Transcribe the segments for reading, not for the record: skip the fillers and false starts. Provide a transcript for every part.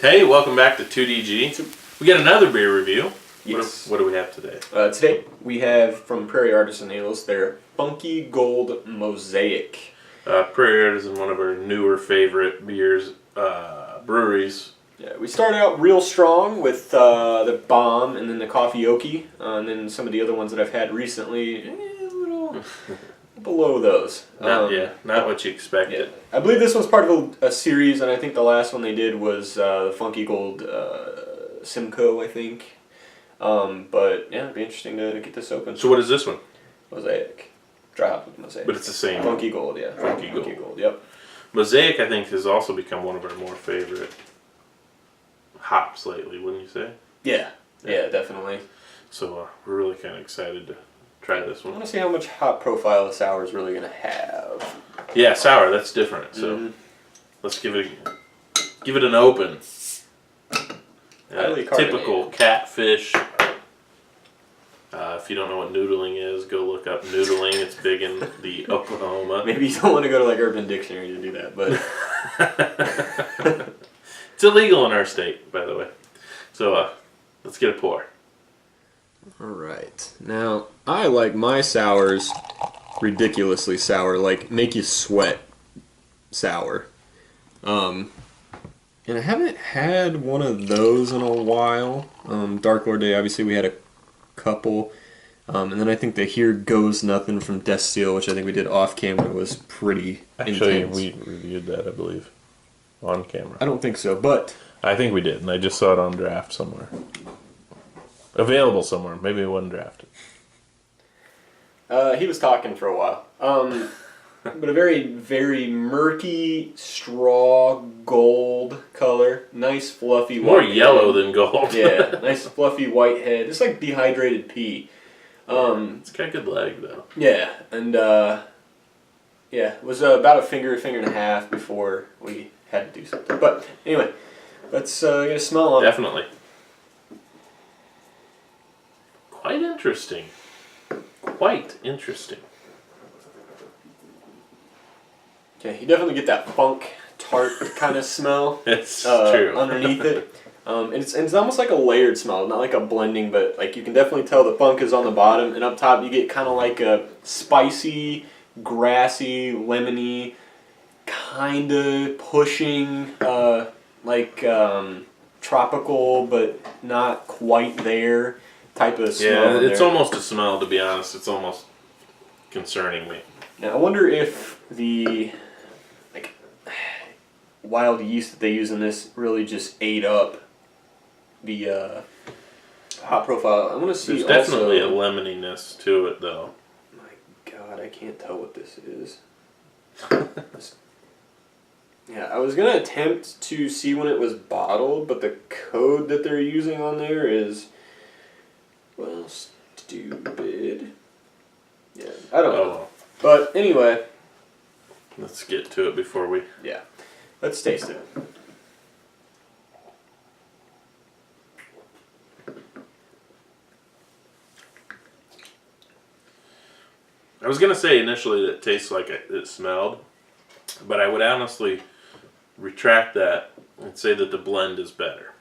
Hey, welcome back to 2DG. We got another beer review. Yes. What do we have today? Today we have from Prairie Artisan Ales their Funky Gold Mosaic. Prairie Artisan, one of our newer favorite beers, breweries. Yeah, we start out real strong with the Bomb and then the Coffee Okie, and then some of the other ones that I've had recently, a little below those. Not what you expected. Yeah. I believe this was part of a series, and I think the last one they did was the Funky Gold Simcoe, I think. But yeah, it'd be interesting to get this open. So what is this one? Mosaic. Dry hop with Mosaic. But it's the same. Funky Gold, yeah. Funky Gold. Yep. Mosaic, I think, has also become one of our more favorite hops lately, wouldn't you say? Yeah, definitely. So we're really kind of excited to try this I one. want to see how much hop profile the sour is really going to have. Yeah, sour, that's different. So let's give it an open. Typical catfish. If you don't know what noodling is, go look up noodling. It's big in the Oklahoma. Maybe you don't want to go to like Urban Dictionary to do that, but it's illegal in our state, by the way. So let's get a pour. All right. Now, I like my sours ridiculously sour, like make you sweat sour. And I haven't had one of those in a while. Dark Lord Day, obviously we had a couple. And then I think the Here Goes Nothing from Death Steel, which I think we did off camera, was pretty intense. We reviewed that, I believe, on camera. I don't think so, but I think we did, and I just saw it on draft somewhere. Available somewhere. Maybe it wasn't drafted. He was talking for a while. But a very, very murky, straw gold color. Nice, fluffy white More yellow than gold. Yeah, nice, fluffy white head. It's like dehydrated pea. It's got good leg, though. Yeah, and it was about a finger and a half before we had to do something. But anyway, let's get a smell on it. Definitely. Quite interesting. Okay, you definitely get that funk tart kind of smell. It's true. Underneath it. And it's almost like a layered smell, not like a blending, but like you can definitely tell the funk is on the bottom, and up top you get kind of like a spicy, grassy, lemony, kind of pushing, tropical, but not quite there type of smell. Yeah, it's almost a smell, to be honest. It's almost concerning me. Now, I wonder if the wild yeast that they use in this really just ate up the hop profile. I want to see. There's definitely a lemoniness to it, though. My God, I can't tell what this is. Yeah, I was gonna attempt to see when it was bottled, but the code that they're using on there is, well, stupid. Yeah, I don't know. But anyway, let's get to it before we. Yeah, let's taste it. I was gonna say initially that it tastes like it smelled, but I would honestly retract that and say that the blend is better.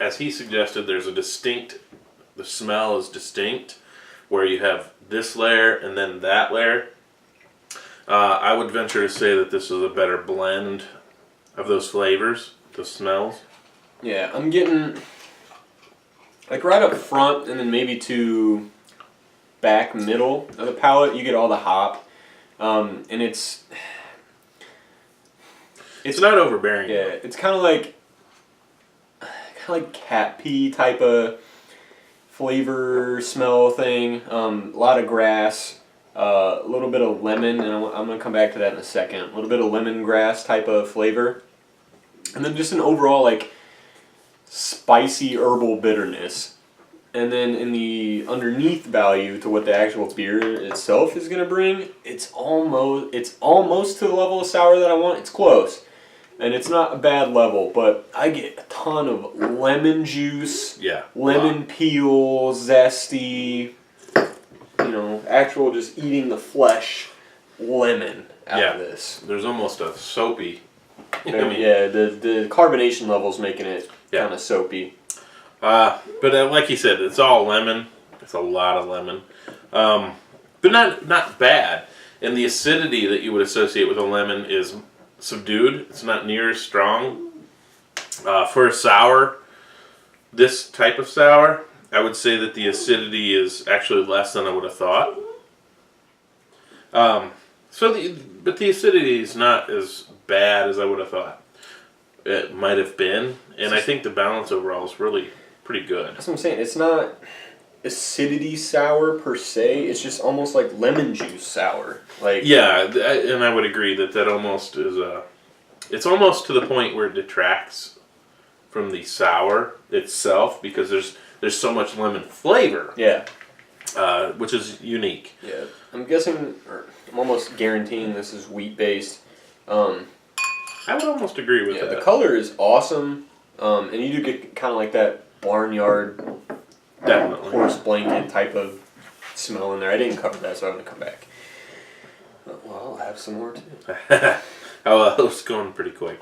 As he suggested, the smell is distinct, where you have this layer and then that layer. I would venture to say that this is a better blend of those flavors, the smells. Yeah, I'm getting like right up front and then maybe to back middle of the palate, you get all the hop, and it's not overbearing. Yeah, it's kind of like cat pee type of flavor smell thing. A lot of grass, a little bit of lemon, and I'm gonna come back to that in a second. A little bit of lemongrass type of flavor, and then just an overall like spicy herbal bitterness. And then in the underneath value to what the actual beer itself is gonna bring, it's almost to the level of sour that I want. It's close. And it's not a bad level, but I get a ton of lemon juice, lemon peel, zesty, actual just eating the flesh lemon out of this. There's almost a soapy Yeah, the carbonation level's making it kind of soapy. But like you said, it's all lemon. It's a lot of lemon, but not bad. And the acidity that you would associate with a lemon is subdued. It's not near as strong. For a sour, this type of sour, I would say that the acidity is actually less than I would have thought. But the acidity is not as bad as I would have thought it might have been, and I think the balance overall is really pretty good. That's what I'm saying. It's not acidity sour per se. It's just almost like lemon juice sour. Like and I would agree that almost is it's almost to the point where it detracts from the sour itself because there's so much lemon flavor. Yeah. Which is unique. Yeah. I'm guessing, or I'm almost guaranteeing this is wheat based. I would almost agree with that. The color is awesome, and you do get kind of like that barnyard, definitely horse blanket type of smell in there. I didn't cover that, so I'm gonna come back. Well, I'll have some more too. It was going pretty quick.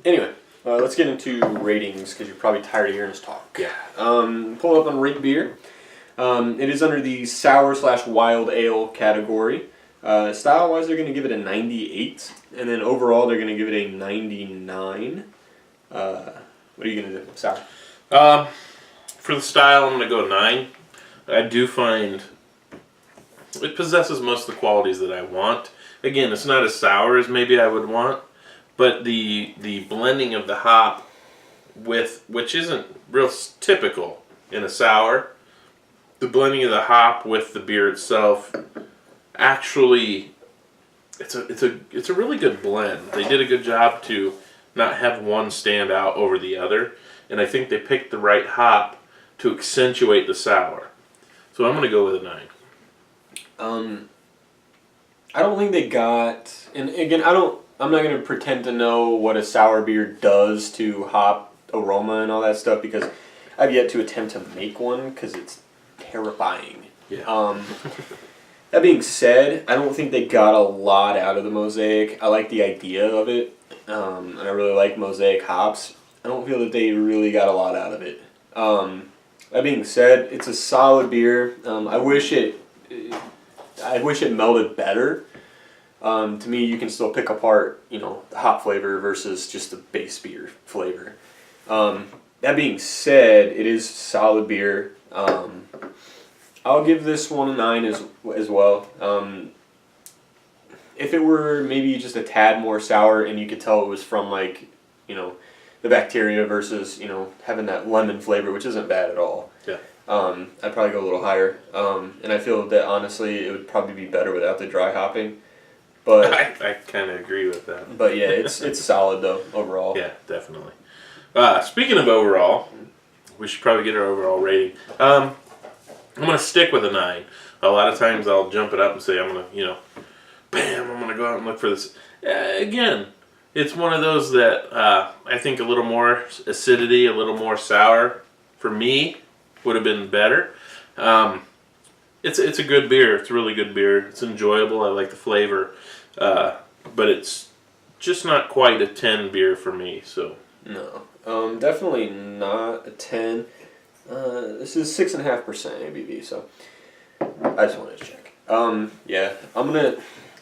Anyway, let's get into ratings because you're probably tired of hearing us talk. Yeah. Pull up on Rate Beer. It is under the sour/wild ale category. Style-wise, they're going to give it a 98, and then overall, they're going to give it a 99. What are you going to do, Sour? For the style, I'm going to go 9. I do find it possesses most of the qualities that I want. Again, it's not as sour as maybe I would want, but the blending of the hop which isn't real typical in a sour, the blending of the hop with the beer itself. Actually, it's a really good blend. They did a good job to not have one stand out over the other, and I think they picked the right hop to accentuate the sour. So I'm going to go with a 9. I don't think they got, and again, I'm not going to pretend to know what a sour beer does to hop aroma and all that stuff because I've yet to attempt to make one because it's terrifying. Yeah. That being said, I don't think they got a lot out of the Mosaic. I like the idea of it, and I really like Mosaic hops. I don't feel that they really got a lot out of it. That being said, it's a solid beer. I wish it melded better. To me, you can still pick apart, the hop flavor versus just the base beer flavor. That being said, it is solid beer. I'll give this one a 9 as well. If it were maybe just a tad more sour and you could tell it was from the bacteria versus, having that lemon flavor, which isn't bad at all. Yeah. I'd probably go a little higher. And I feel that honestly it would probably be better without the dry hopping. But I kind of agree with that. But yeah, it's solid though overall. Yeah, definitely. Speaking of overall, we should probably get our overall rating. I'm going to stick with a 9. A lot of times I'll jump it up and say I'm going to, bam, I'm going to go out and look for this. Again, it's one of those that I think a little more acidity, a little more sour for me would have been better. It's a good beer. It's a really good beer. It's enjoyable. I like the flavor. But it's just not quite a 10 beer for me. So No, definitely not a 10. This is 6.5% ABV, so I just wanted to check. Yeah,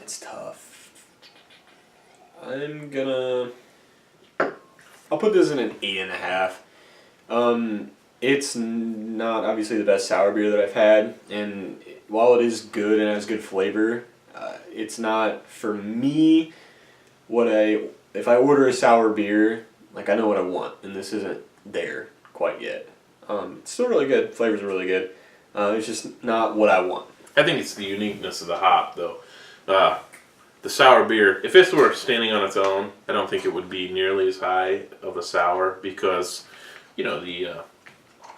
it's tough. I'll put this in an 8.5. It's not obviously the best sour beer that I've had, and while it is good and has good flavor, it's not for me if I order a sour beer, I know what I want, and this isn't there quite yet. It's still really good. Flavors are really good. It's just not what I want. I think it's the uniqueness of the hop, though. The sour beer, if this were standing on its own, I don't think it would be nearly as high of a sour because, the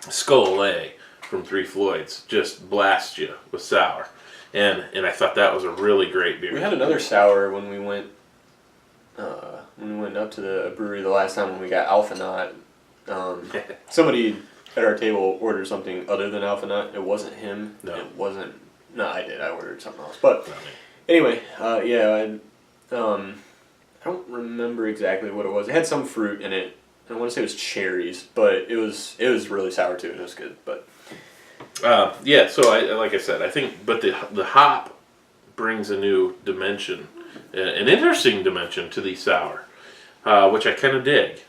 Skull A from Three Floyds just blasts you with sour. And I thought that was a really great beer. We had another sour when we went up to the brewery the last time when we got Alpha Knot. Somebody at our table ordered something other than Alpha Knot. It wasn't him. No. It wasn't. No, I did. I ordered something else. But anyway, yeah. I don't remember exactly what it was. It had some fruit in it. I want to say it was cherries, but it was really sour too, and it was good. But yeah, so like I said, I think, but the hop brings a new dimension, an interesting dimension to the sour, which I kind of dig,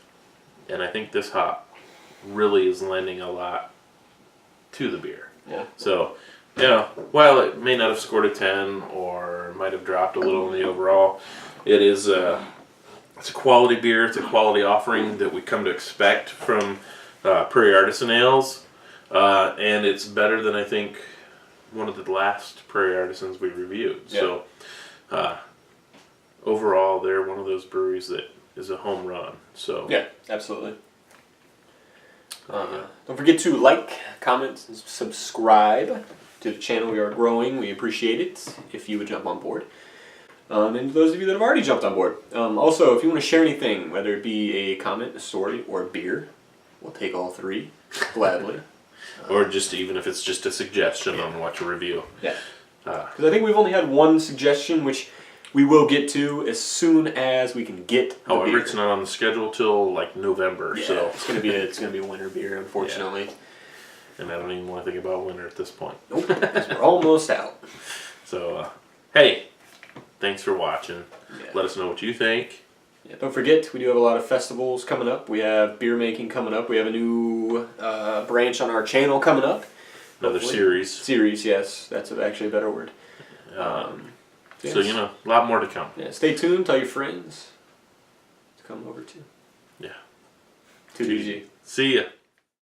and I think this hop really is lending a lot to the beer. yeah, So, while it may not have scored a 10 or might have dropped a little in the overall, it is it's a quality beer. It's a quality offering that we come to expect from Prairie Artisan ales, and it's better than I think one of the last Prairie Artisans we reviewed. Yeah. So, overall, they're one of those breweries that is a home run. So yeah, absolutely. Don't forget to like, comment, and subscribe to the channel. We are growing. We appreciate it if you would jump on board. And those of you that have already jumped on board. Also, if you want to share anything, whether it be a comment, a story, or a beer, we'll take all three gladly. or just even if it's just a suggestion on what to review. Yeah. Because I think we've only had one suggestion, which we will get to as soon as we can get the However, beer. it's not on the schedule till like November, Yeah, so it's gonna be a winter beer, unfortunately. and I don't even want to think about winter at this point. Nope, 'cause we're almost out. So, hey, thanks for watching. Yeah. Let us know what you think. Yeah, don't forget, we do have a lot of festivals coming up. We have beer making coming up. We have a new branch on our channel coming up. Another Hopefully. series. Series, yes, that's actually a better word. So, a lot more to come. Yeah, stay tuned. Tell your friends to come over too. Yeah. Too easy. See ya.